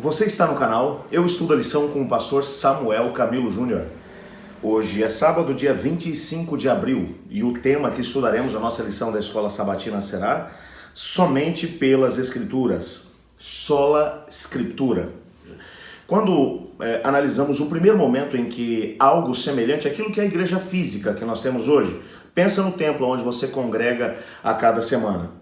Você está no canal Eu Estudo a Lição com o pastor Samuel Camilo Júnior. Hoje é sábado, dia 25 de abril, e o tema que estudaremos na nossa lição da Escola Sabatina será Somente pelas Escrituras, Sola Scriptura. Quando analisamos o primeiro momento em que algo semelhante àquilo que é a igreja física que nós temos hoje, pensa no templo onde você congrega a cada semana.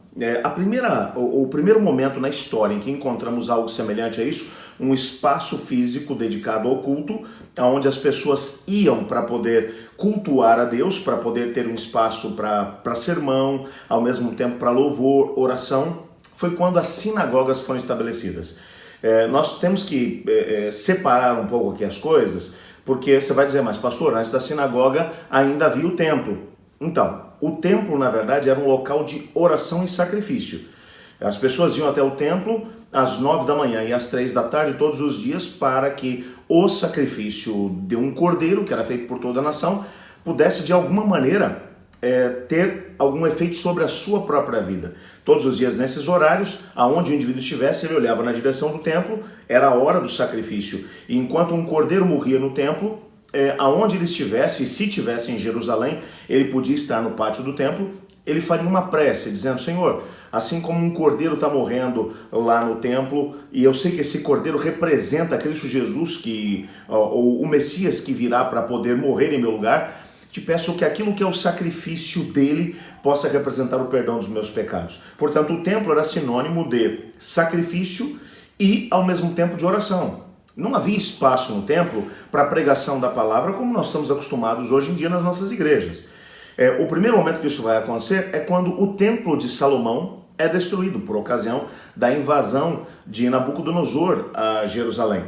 O primeiro momento na história em que encontramos algo semelhante a isso, um espaço físico dedicado ao culto, onde as pessoas iam para poder cultuar a Deus, para poder ter um espaço para sermão, ao mesmo tempo para louvor, oração, foi quando as sinagogas foram estabelecidas. Nós temos que separar um pouco aqui as coisas, porque você vai dizer, mas pastor, antes da sinagoga ainda havia o templo. Então, o templo, na verdade, era um local de oração e sacrifício. As pessoas iam até o templo às 9 da manhã e às 3 da tarde todos os dias para que o sacrifício de um cordeiro, que era feito por toda a nação, pudesse de alguma maneira ter algum efeito sobre a sua própria vida. Todos os dias nesses horários, aonde o indivíduo estivesse, ele olhava na direção do templo, era a hora do sacrifício. E enquanto um cordeiro morria no templo, aonde ele estivesse, e se estivesse em Jerusalém, ele podia estar no pátio do templo, ele faria uma prece, dizendo, Senhor, assim como um cordeiro está morrendo lá no templo, e eu sei que esse cordeiro representa Cristo Jesus, ou o Messias que virá para poder morrer em meu lugar, te peço que aquilo que é o sacrifício dele possa representar o perdão dos meus pecados. Portanto, o templo era sinônimo de sacrifício e, ao mesmo tempo, de oração. Não havia espaço no templo para a pregação da palavra como nós estamos acostumados hoje em dia nas nossas igrejas. O primeiro momento que isso vai acontecer é quando o templo de Salomão é destruído por ocasião da invasão de Nabucodonosor a Jerusalém.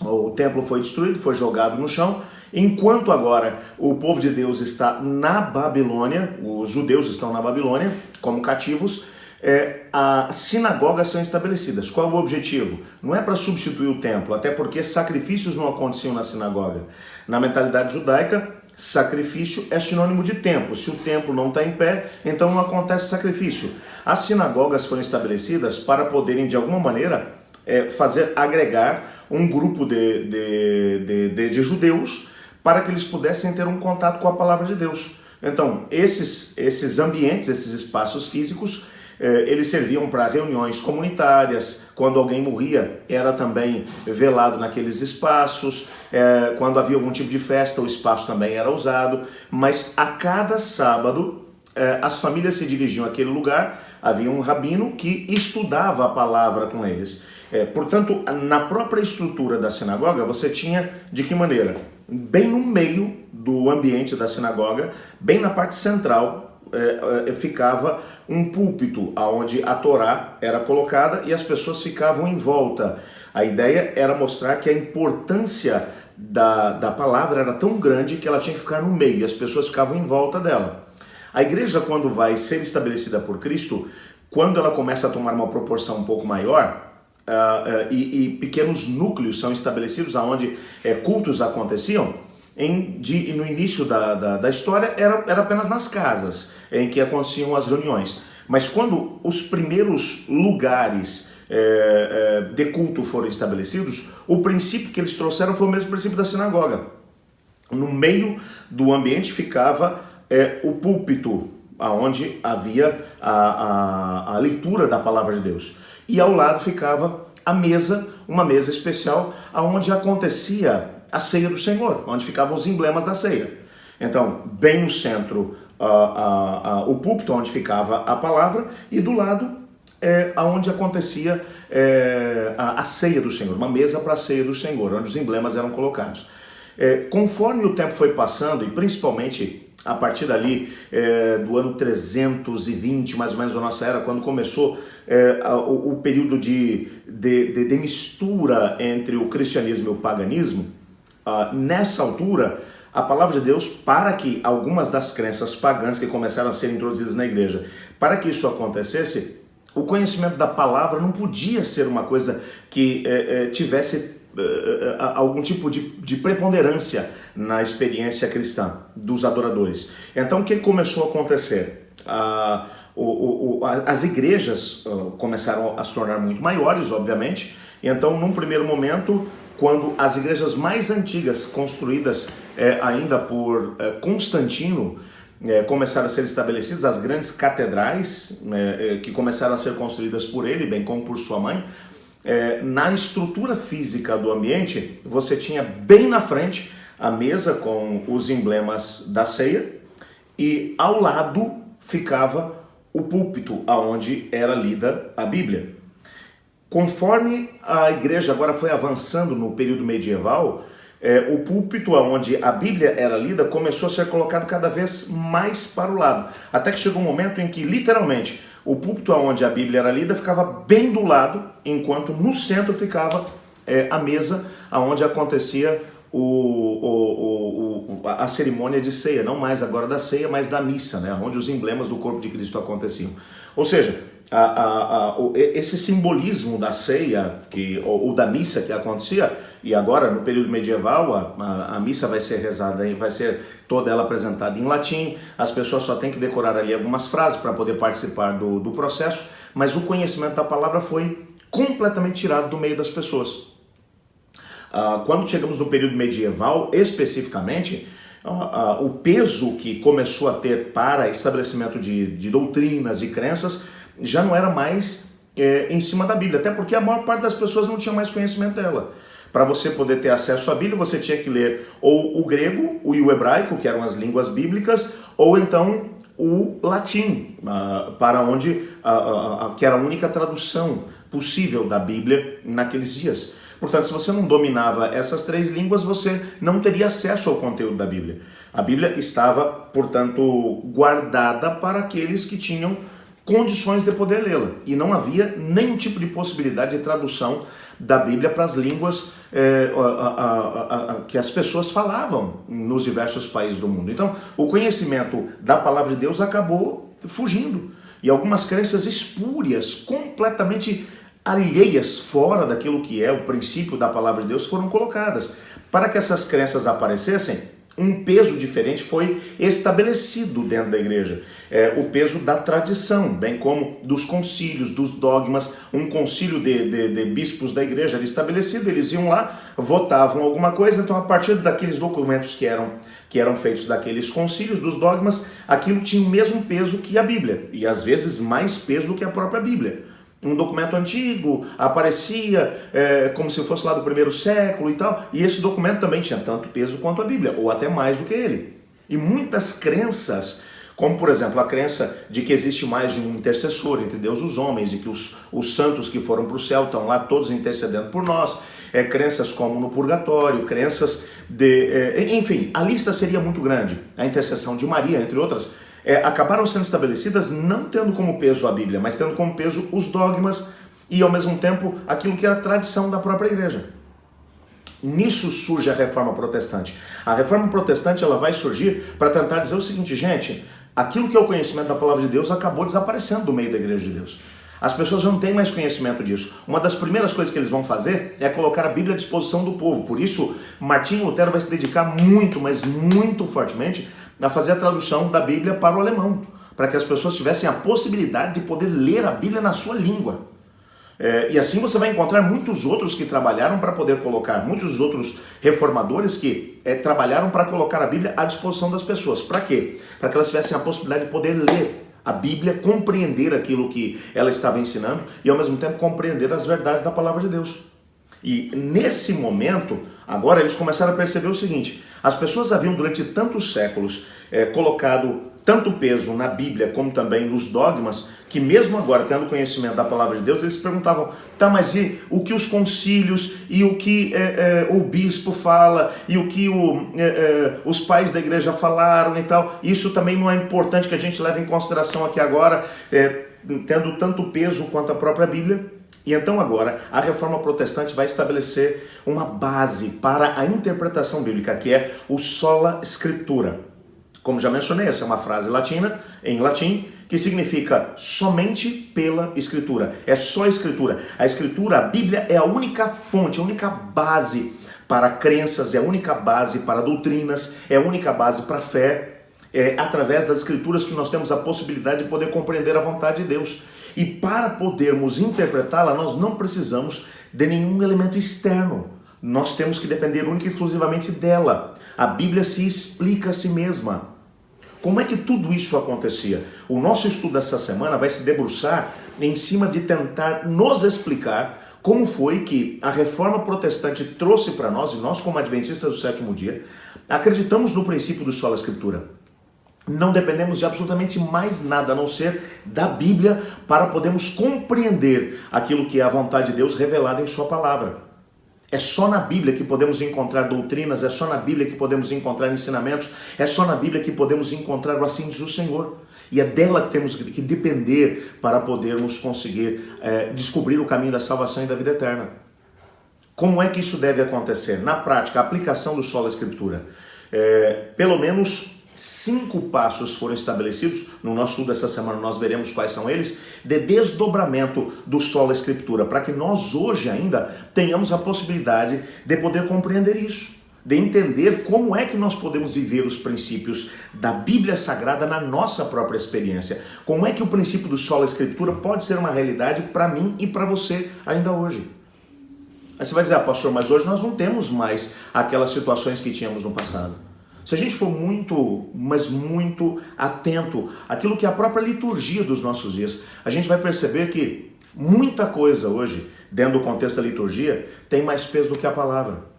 O templo foi destruído, foi jogado no chão, enquanto agora o povo de Deus está na Babilônia, os judeus estão na Babilônia como cativos, as sinagogas são estabelecidas. Qual é o objetivo? Não é para substituir o templo, até porque sacrifícios não aconteciam na sinagoga. Na mentalidade judaica, sacrifício é sinônimo de templo. Se o templo não está em pé, então não acontece sacrifício. As sinagogas foram estabelecidas para poderem, de alguma maneira, agregar um grupo de judeus para que eles pudessem ter um contato com a palavra de Deus. Então, esses ambientes, esses espaços físicos, eles serviam para reuniões comunitárias. Quando alguém morria, era também velado naqueles espaços. Quando havia algum tipo de festa, o espaço também era usado. Mas a cada sábado, as famílias se dirigiam àquele lugar. Havia um rabino que estudava a palavra com eles. Portanto, na própria estrutura da sinagoga, você tinha de que maneira? Bem no meio do ambiente da sinagoga, bem na parte central, ficava um púlpito onde a Torá era colocada e as pessoas ficavam em volta. A ideia era mostrar que a importância da palavra era tão grande que ela tinha que ficar no meio e as pessoas ficavam em volta dela. A igreja, quando vai ser estabelecida por Cristo, quando ela começa a tomar uma proporção um pouco maior, e pequenos núcleos são estabelecidos onde cultos aconteciam, no início da história era apenas nas casas em que aconteciam as reuniões. Mas quando os primeiros lugares de culto foram estabelecidos, o princípio que eles trouxeram foi o mesmo princípio da sinagoga. No meio do ambiente ficava o púlpito, onde havia a leitura da palavra de Deus. E ao lado ficava a mesa, uma mesa especial, onde acontecia a ceia do Senhor, onde ficavam os emblemas da ceia. Então, bem no centro, o púlpito, onde ficava a palavra, e do lado, onde acontecia a ceia do Senhor, uma mesa para a ceia do Senhor, onde os emblemas eram colocados. Conforme o tempo foi passando, e principalmente a partir dali do ano 320, mais ou menos da nossa era, quando começou o período de mistura entre o cristianismo e o paganismo, nessa altura, a palavra de Deus, para que algumas das crenças pagãs que começaram a ser introduzidas na igreja, para que isso acontecesse, o conhecimento da palavra não podia ser uma coisa que tivesse algum tipo de preponderância na experiência cristã dos adoradores. Então, o que começou a acontecer? As igrejas começaram a se tornar muito maiores, obviamente, E então, num primeiro momento, quando as igrejas mais antigas, construídas ainda por Constantino, começaram a ser estabelecidas, as grandes catedrais que começaram a ser construídas por ele, bem como por sua mãe, na estrutura física do ambiente, você tinha bem na frente a mesa com os emblemas da ceia e ao lado ficava o púlpito onde era lida a Bíblia. Conforme a igreja agora foi avançando no período medieval, o púlpito onde a Bíblia era lida começou a ser colocado cada vez mais para o lado. Até que chegou um momento em que, literalmente, o púlpito onde a Bíblia era lida ficava bem do lado, enquanto no centro ficava a mesa onde acontecia a cerimônia de ceia. Não mais agora da ceia, mas da missa, né? Onde os emblemas do corpo de Cristo aconteciam. Ou seja, esse simbolismo da ceia ou da missa que acontecia, e agora no período medieval a missa vai ser rezada, vai ser toda ela apresentada em latim, as pessoas só têm que decorar ali algumas frases para poder participar do processo, mas o conhecimento da palavra foi completamente tirado do meio das pessoas. Quando chegamos no período medieval, especificamente, o peso que começou a ter para estabelecimento de doutrinas e crenças já não era mais em cima da Bíblia, até porque a maior parte das pessoas não tinha mais conhecimento dela. Para você poder ter acesso à Bíblia, você tinha que ler ou o grego e o hebraico, que eram as línguas bíblicas, ou então o latim, para onde que era a única tradução possível da Bíblia naqueles dias. Portanto, se você não dominava essas três línguas, você não teria acesso ao conteúdo da Bíblia. A Bíblia estava, portanto, guardada para aqueles que tinham condições de poder lê-la. E não havia nenhum tipo de possibilidade de tradução da Bíblia para as línguas que as pessoas falavam nos diversos países do mundo. Então, o conhecimento da palavra de Deus acabou fugindo. E algumas crenças espúrias, completamente alheias, fora daquilo que é o princípio da palavra de Deus, foram colocadas. Para que essas crenças aparecessem, um peso diferente foi estabelecido dentro da igreja. O peso da tradição, bem como dos concílios, dos dogmas. Um concílio de bispos da igreja era estabelecido, eles iam lá, votavam alguma coisa, então a partir daqueles documentos que eram feitos daqueles concílios, dos dogmas, aquilo tinha o mesmo peso que a Bíblia, e às vezes mais peso do que a própria Bíblia. Um documento antigo aparecia como se fosse lá do primeiro século e tal, e esse documento também tinha tanto peso quanto a Bíblia, ou até mais do que ele. E muitas crenças, como por exemplo a crença de que existe mais de um intercessor entre Deus e os homens, e que os santos que foram para o céu estão lá todos intercedendo por nós, crenças como no purgatório, crenças enfim, a lista seria muito grande, a intercessão de Maria, entre outras, acabaram sendo estabelecidas não tendo como peso a Bíblia, mas tendo como peso os dogmas e ao mesmo tempo aquilo que era a tradição da própria igreja. Nisso surge a Reforma Protestante. A Reforma Protestante ela vai surgir para tentar dizer o seguinte, gente, aquilo que é o conhecimento da palavra de Deus acabou desaparecendo do meio da igreja de Deus. As pessoas não têm mais conhecimento disso. Uma das primeiras coisas que eles vão fazer é colocar a Bíblia à disposição do povo. Por isso, Martinho Lutero vai se dedicar muito, mas muito fortemente a fazer a tradução da Bíblia para o alemão, para que as pessoas tivessem a possibilidade de poder ler a Bíblia na sua língua. E assim você vai encontrar muitos outros que trabalharam para poder colocar, muitos outros reformadores que trabalharam para colocar a Bíblia à disposição das pessoas. Para quê? Para que elas tivessem a possibilidade de poder ler a Bíblia, compreender aquilo que ela estava ensinando e ao mesmo tempo compreender as verdades da palavra de Deus. E nesse momento, agora eles começaram a perceber o seguinte, as pessoas haviam durante tantos séculos colocado tanto peso na Bíblia como também nos dogmas, que mesmo agora, tendo conhecimento da palavra de Deus, eles se perguntavam, tá, mas e o que os concílios e o que o bispo fala e o que os pais da igreja falaram e tal, isso também não é importante que a gente leve em consideração aqui agora, tendo tanto peso quanto a própria Bíblia? E então agora a Reforma Protestante vai estabelecer uma base para a interpretação bíblica, que é o sola scriptura. Como já mencionei, essa é uma frase latina, em latim, que significa somente pela Escritura. É só a Escritura. A Escritura, a Bíblia, é a única fonte, a única base para crenças, é a única base para doutrinas, é a única base para fé. É através das Escrituras que nós temos a possibilidade de poder compreender a vontade de Deus. E para podermos interpretá-la, nós não precisamos de nenhum elemento externo. Nós temos que depender única e exclusivamente dela. A Bíblia se explica a si mesma. Como é que tudo isso acontecia? O nosso estudo dessa semana vai se debruçar em cima de tentar nos explicar como foi que a reforma protestante trouxe para nós, e nós como adventistas do sétimo dia, acreditamos no princípio do sola escritura. Não dependemos de absolutamente mais nada a não ser da Bíblia para podermos compreender aquilo que é a vontade de Deus revelada em sua palavra. É só na Bíblia que podemos encontrar doutrinas, é só na Bíblia que podemos encontrar ensinamentos, é só na Bíblia que podemos encontrar o assim diz o Senhor. E é dela que temos que depender para podermos conseguir descobrir o caminho da salvação e da vida eterna. Como é que isso deve acontecer? Na prática, a aplicação do sola escritura. Pelo menos 5 passos foram estabelecidos, no nosso estudo dessa semana nós veremos quais são eles, de desdobramento do sola escritura, para que nós hoje ainda tenhamos a possibilidade de poder compreender isso, de entender como é que nós podemos viver os princípios da Bíblia Sagrada na nossa própria experiência, como é que o princípio do sola escritura pode ser uma realidade para mim e para você ainda hoje. Aí você vai dizer, pastor, mas hoje nós não temos mais aquelas situações que tínhamos no passado. Se a gente for muito, mas muito atento àquilo que é a própria liturgia dos nossos dias, a gente vai perceber que muita coisa hoje, dentro do contexto da liturgia, tem mais peso do que a palavra.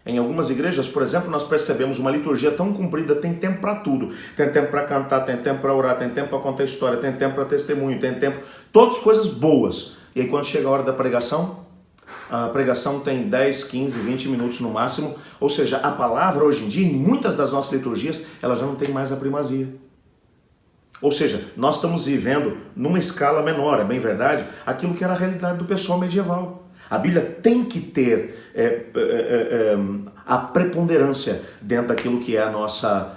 Em algumas igrejas, por exemplo, nós percebemos uma liturgia tão comprida, tem tempo para tudo. Tem tempo para cantar, tem tempo para orar, tem tempo para contar história, tem tempo para testemunho, tem tempo... Todas coisas boas. E aí quando chega a hora da pregação, a pregação tem 10, 15, 20 minutos no máximo, ou seja, a palavra hoje em dia, em muitas das nossas liturgias, ela já não tem mais a primazia. Ou seja, nós estamos vivendo numa escala menor, é bem verdade, aquilo que era a realidade do pessoal medieval. A Bíblia tem que ter a preponderância dentro daquilo que é a nossa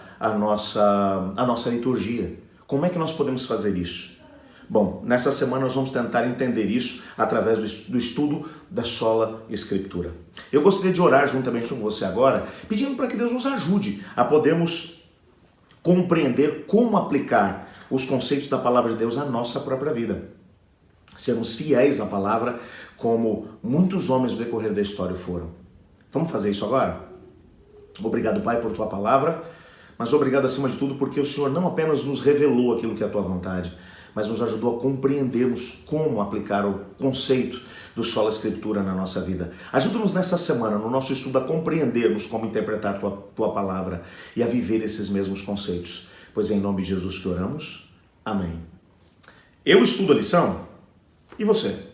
liturgia. Como é que nós podemos fazer isso? Bom, nessa semana nós vamos tentar entender isso através do estudo da sola escritura. Eu gostaria de orar juntamente com você agora, pedindo para que Deus nos ajude a podermos compreender como aplicar os conceitos da palavra de Deus à nossa própria vida. Sermos fiéis à palavra como muitos homens no decorrer da história foram. Vamos fazer isso agora? Obrigado, Pai, por tua palavra, mas obrigado acima de tudo porque o Senhor não apenas nos revelou aquilo que é a tua vontade, mas nos ajudou a compreendermos como aplicar o conceito do sola escritura na nossa vida. Ajuda-nos nessa semana, no nosso estudo, a compreendermos como interpretar tua palavra e a viver esses mesmos conceitos. Pois é em nome de Jesus que oramos. Amém. Eu estudo a lição e você?